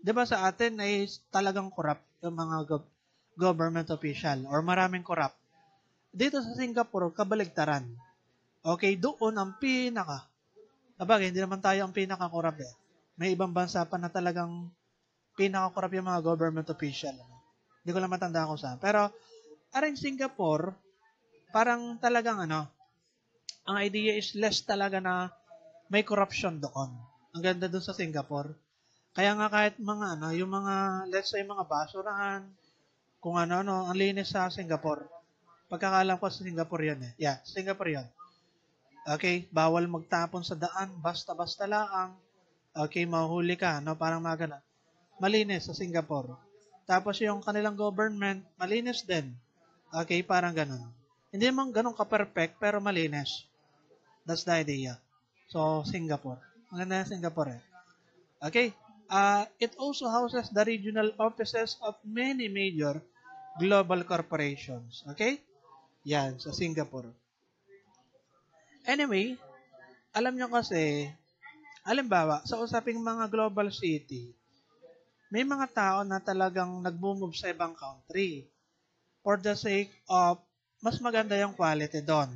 di ba sa atin ay talagang corrupt yung mga government official or maraming corrupt. Dito sa Singapore, kabaligtaran. Okay, doon ang Sabagay, hindi naman tayo ang pinaka-corrupt eh. May ibang bansa pa na talagang pinaka-corrupt yung mga government official. Hindi ko lang matanda kung saan. Pero, aring Singapore, parang talagang ang idea is less talaga na may corruption doon. Ang ganda doon sa Singapore. Kaya nga kahit mga yung mga, let's say mga basurahan, kung ang linis sa Singapore. Pagkakalam ko sa Singapore yun eh. Yeah, Singapore yun. Okay, bawal magtapon sa daan, basta-basta lang. Okay, mahuli ka, parang mga ganun. Malinis sa Singapore. Tapos yung kanilang government, malinis din. Okay, parang ganun. Hindi naman ganun ka-perfect, pero malinis. That's the idea. So, Singapore. Maganda yung Singapore eh. Okay, it also houses the regional offices of many major global corporations. Okay? Yan, sa Singapore. Anyway, alam nyo kasi, halimbawa, sa usaping mga global city, may mga tao na talagang nag-move sa ibang country for the sake of mas maganda yung quality doon.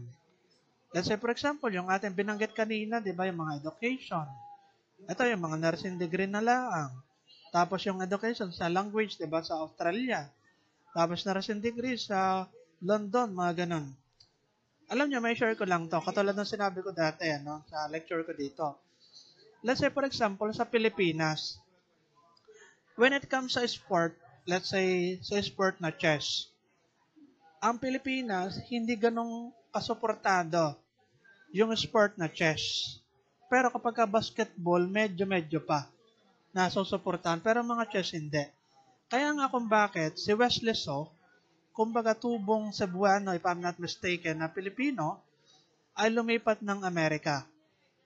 Let's say, for example, yung ating binanggit kanina, di ba, yung mga education. Ito, yung mga nursing degree na lang. Tapos yung education sa language, di ba, sa Australia. Tapos nursing degree sa London, mga ganun. Alam niyo, may share ko lang to. Katulad ng sinabi ko dati, sa lecture ko dito. Let's say, for example, sa Pilipinas, when it comes sa sport, let's say, sa sport na chess, ang Pilipinas, hindi ganong kasuportado yung sport na chess. Pero kapag basketball, medyo-medyo pa nasusuportahan. Pero mga chess, hindi. Kaya nga kung bakit, si Wesley So, kumbaga tubong Cebuano, if I'm not mistaken, na Pilipino, ay lumipat ng Amerika.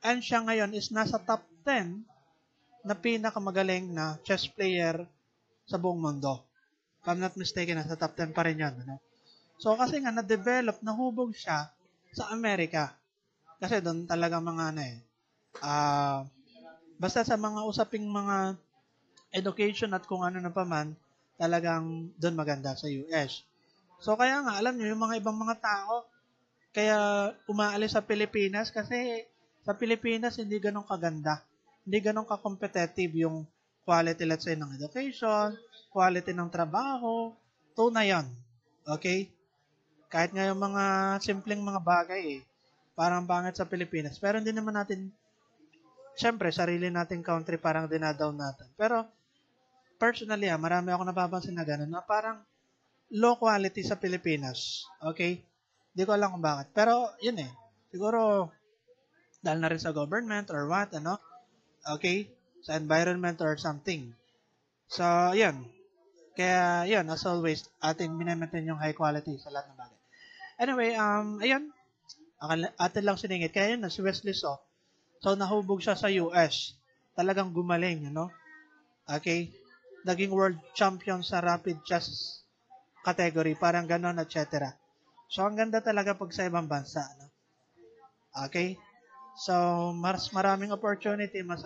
And siya ngayon is nasa top 10 na pinakamagaling na chess player sa buong mundo. If I'm not mistaken, nasa top 10 pa rin yan. So, kasi nga, na-develop, nahubog siya sa Amerika. Kasi doon talaga mga basta sa mga usaping mga education at kung ano na paman, talagang doon maganda sa US. So, kaya nga, alam niyo, yung mga ibang mga tao, kaya umaalis sa Pilipinas kasi sa Pilipinas hindi ganun kaganda. Hindi ganun ka-competitive yung quality, let's say, ng education, quality ng trabaho, tunay yan. Okay? Kahit nga yung mga simpleng mga bagay parang pangit sa Pilipinas. Pero hindi naman natin, syempre, sarili nating country parang dinadown natin. Pero, personally, marami ako napapansin na gano'n na parang low quality sa Pilipinas. Okay? Hindi ko alam kung bakit. Pero, yun siguro, dahil na rin sa government or what, Okay? Sa environment or something. So, yan. Kaya, yun, as always, ating minamaintain yung high quality sa lahat ng bagay. Anyway, ayun, atin lang siningit. Kaya yun, si Wesley So. So, nahubog siya sa US. Talagang gumaling, Okay? Naging world champion sa rapid chess category, parang ganon, etc. So, ang ganda talaga pag sa ibang bansa, Okay? So, mas maraming opportunity, mas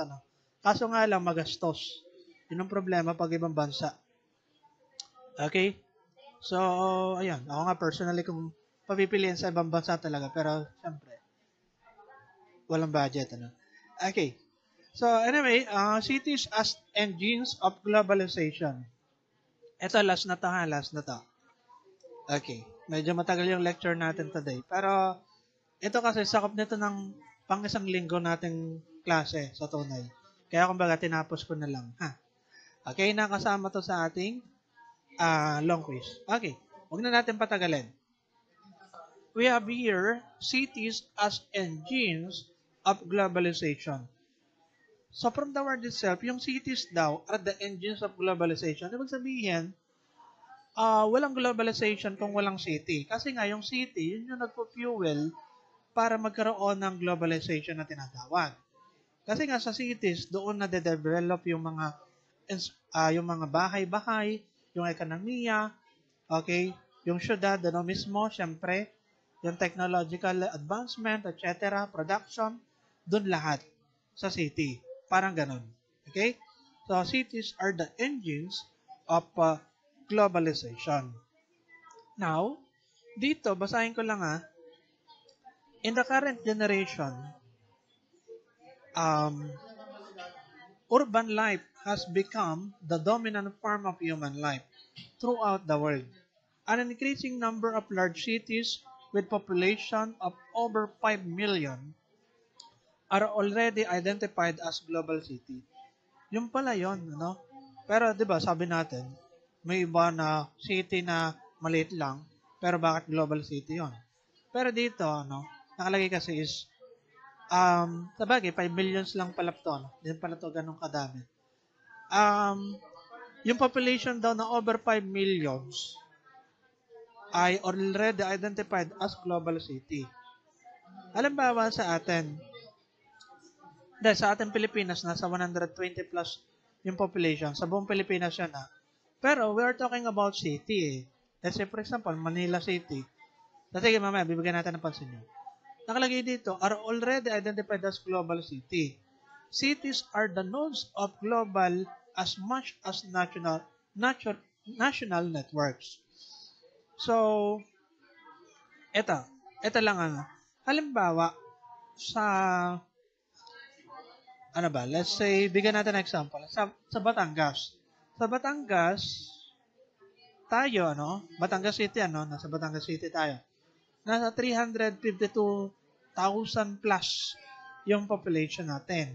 Kaso nga lang, magastos. Yun ang problema pag ibang bansa. Okay? So, ayun. Ako nga personally, kung papipiliin sa ibang bansa talaga, pero, syempre, walang budget, Okay. So, anyway, cities as engines of globalization. Ito, last na to, ha? Last na to. Okay. Medyo matagal yung lecture natin today. Pero, ito kasi, sakop nito ng pang isang linggo nating klase sa tunay. Kaya, kumbaga, tinapos ko na lang, ha? Okay, nakasama to sa ating long quiz. Okay. Huwag na natin patagalin. We have here cities as engines of globalization. So from the word itself, yung cities daw are the engines of globalization. Ibig sabihin, walang globalization kung walang city. Kasi nga yung city, yun yung nagpo-fuel para magkaroon ng globalization na tinatawag. Kasi nga sa cities, doon na de-develop yung mga bahay-bahay, yung ekonomiya, okay, yung syudad, mismo, syempre, yung technological advancement, etc., production, doon lahat sa city. Parang ganun. Okay? So, cities are the engines of globalization. Now, dito, basahin ko lang in the current generation, urban life has become the dominant form of human life throughout the world. An increasing number of large cities with population of over 5 million are already identified as global city. Yung pala yun, Pero 'di ba, sabi natin, may iba na city na maliit lang, pero bakit global city 'yon? Pero dito, nakalagay kasi is sabagay 5 millions lang pala to, Din pala to ganun kadami. Yung population daw na over 5 millions ay already identified as global city. Halimbawa sa atin, dahil sa ating Pilipinas, nasa 120 plus yung population. Sa buong Pilipinas yan, Pero we are talking about city, Let's say, for example, Manila City. Sige, mamaya, bibigyan natin ng pansin nyo. Nakalagay dito, are already identified as global city. Cities are the nodes of global as much as national networks. So, ito lang halimbawa, sa let's say, bigyan natin ng example. Sa Batangas. Sa Batangas, tayo, Batangas City, nasa Batangas City tayo. Nasa 352,000 plus yung population natin.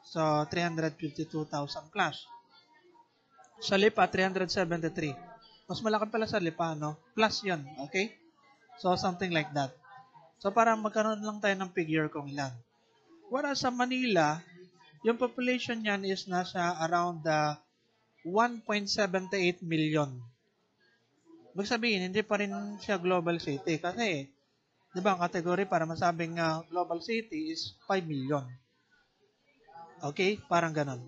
So, 352,000 plus. Sa Lipa, 373. Mas malaki pala sa Lipa, Plus yun, okay? So, something like that. So, para magkaroon lang tayo ng figure kung ilan. Whereas sa Manila, yung population niyan is nasa around 1.78 million. Ibig sabihin, hindi pa rin siya global city kasi, di ba, ang category para masabing global city is 5 million. Okay? Parang ganon.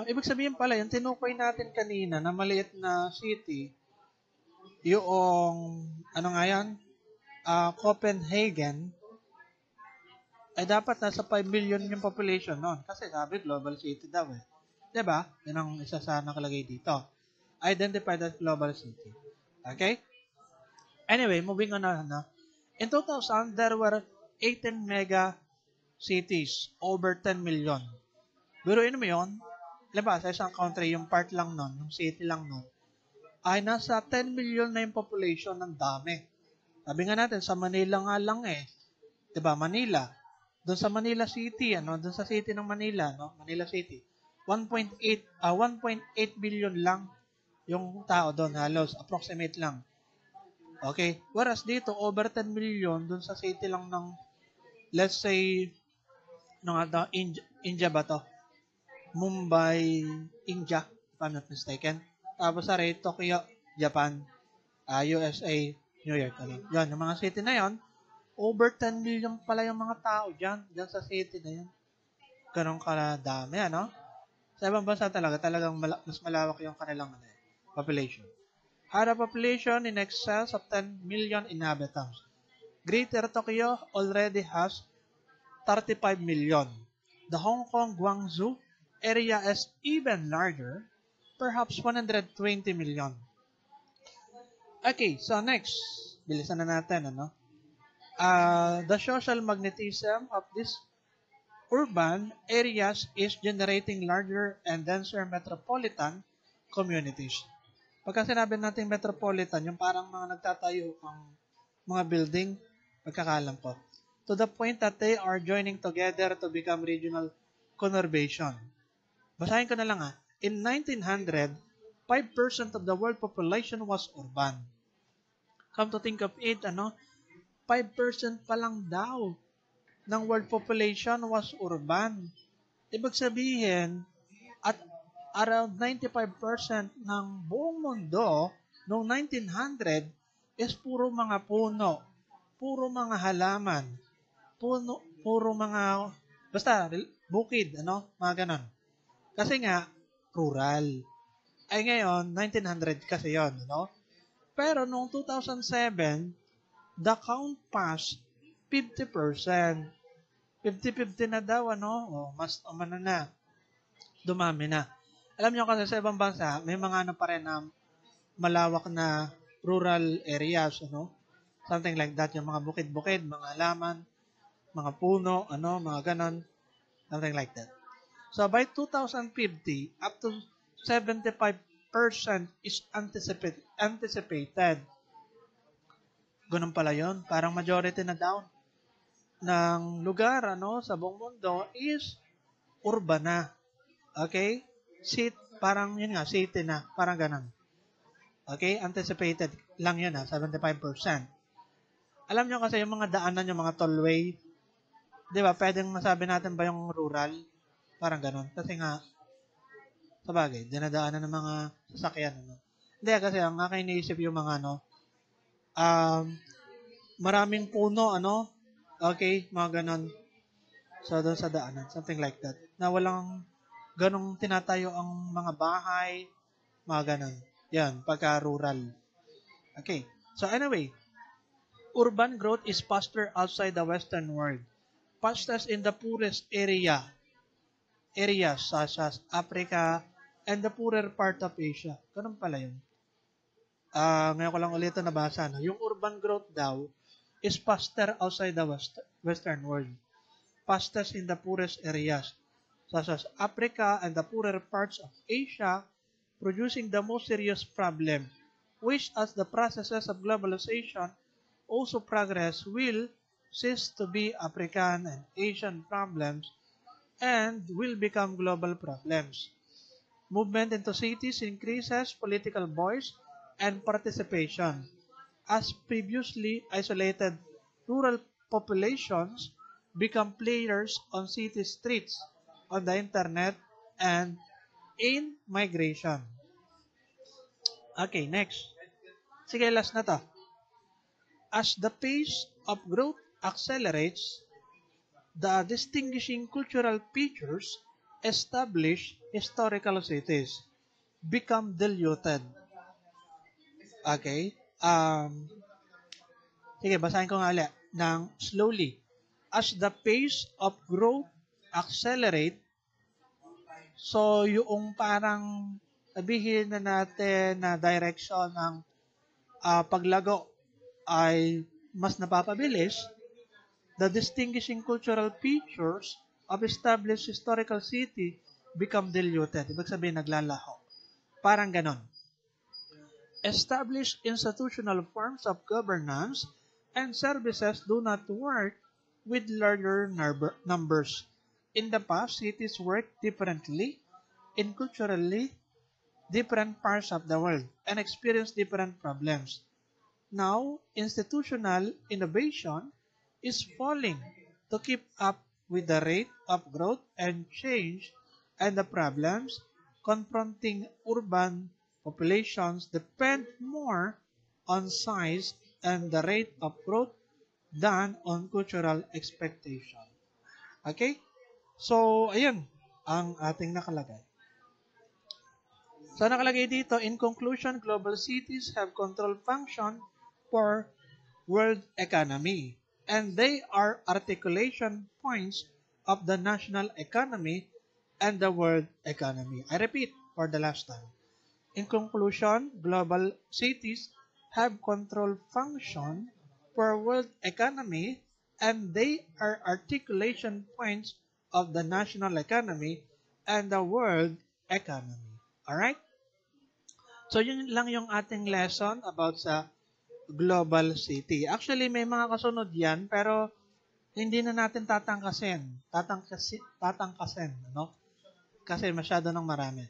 Ibig sabihin pala, yung tinukoy natin kanina na maliit na city, yung, Copenhagen, ay dapat nasa 5 million yung population noon. Kasi sabi, global city daw Diba? Yan ang isa sa nakalagay dito. Identified as global city. Okay? Anyway, moving on na. In 2000, there were 18 mega cities, over 10 million. Biruin mo yun, diba, sa isang country, yung part lang nun, yung city lang nun, ay nasa 10 million na yung population, ng dami. Sabi nga natin, sa Manila nga lang diba, Manila. Doon sa Manila City, doon sa city ng Manila, Manila City, 1.8 billion lang yung tao doon, halos, approximate lang. Okay? Whereas dito, over 10 million doon sa city lang ng, let's say, India ba to? Mumbai, India. if I'm not mistaken. Tapos Tokyo, Japan, USA, New York. Yan, yung mga city na yon, over 10 million pala yung mga tao dyan sa city na yun. Ganun kadami, ano? Sa ibang bansa talagang mas malawak yung kanilang population. Had a population in excess of 10 million inhabitants. Greater Tokyo already has 35 million. The Hong Kong Guangzhou area is even larger, perhaps 120 million. Okay, so next, bilisan na natin, ano? The social magnetism of these urban areas is generating larger and denser metropolitan communities. Pagka sinabi natin metropolitan, yung parang mga nagtatayo ang mga building, pagkakalam ko, to the point that they are joining together to become regional conurbation. Basahin ko na lang In 1900, 5% of the world population was urban. Come to think of it, 5% pa lang daw ng world population was urban. Ibig sabihin, at around 95% ng buong mundo noong 1900 is puro mga puno, puro mga halaman, puro mga, basta, bukid, mga ganon. Kasi nga, rural. Ay ngayon, 1900 kasi yon, Pero noong 2007, the count passed 50%. 50-50 na daw, mas umano na, dumami na. Alam nyo kasi sa ibang bansa, may mga pa rin na malawak na rural areas, Something like that, yung mga bukid-bukid, mga halaman, mga puno, mga ganon, something like that. So by 2050, up to 75% is anticipated. Ganun pala yun. Parang majority na daw ng lugar sa buong mundo is urban na. Okay? Parang yun nga, city na. Parang ganun. Okay? Anticipated lang yun 75%. Alam nyo kasi yung mga daanan, yung mga tollway, di ba, pwedeng masabi natin ba yung rural? Parang ganun. Kasi nga, sabagay, dinadaanan ng mga sasakyan. Hindi, kasi ang aking iniisip yung mga, maraming puno, okay, mga ganun. So, doon sa daanan, something like that. Na walang ganong tinatayo ang mga bahay, mga ganun. Yan, pagka-rural. Okay. So, anyway, urban growth is faster outside the Western world. Fastest in the poorest areas such as Africa and the poorer part of Asia. Ganun pala yun. Ngayon ko lang ulit ito nabasa. Yung urban growth daw is faster outside the Western world. Fastest in the poorest areas such as Africa and the poorer parts of Asia, producing the most serious problem, which as the processes of globalization also progress will cease to be African and Asian problems and will become global problems. Movement into cities increases political voice and participation, as previously isolated rural populations become players on city streets, on the internet, and in migration. Okay, next. Sige, last na to. As the pace of growth accelerates, the distinguishing cultural features established historical cities become diluted. Okay? Sige, basahin ko nga ulit ng slowly. As the pace of growth accelerate, so yung parang sabihin na natin na direction ng paglago ay mas napapabilis, the distinguishing cultural features of established historical city become diluted. Ibig sabihin, naglalaho. Parang ganon. Established institutional forms of governance and services do not work with larger numbers. In the past, cities worked differently in culturally different parts of the world and experienced different problems. Now, institutional innovation is falling to keep up with the rate of growth and change, and the problems confronting urban populations depend more on size and the rate of growth than on cultural expectation. Okay? So, ayun ang ating nakalagay. So, nakalagay dito, in conclusion, global cities have control function for world economy, and they are articulation points of the national economy and the world economy. I repeat for the last time. In conclusion, global cities have control function for world economy, and they are articulation points of the national economy and the world economy. Alright? So, yun lang yung ating lesson about sa global city. Actually, may mga kasunod yan, pero hindi na natin tatangkasin. Tatangkasin, ano? Kasi masyado nang marami.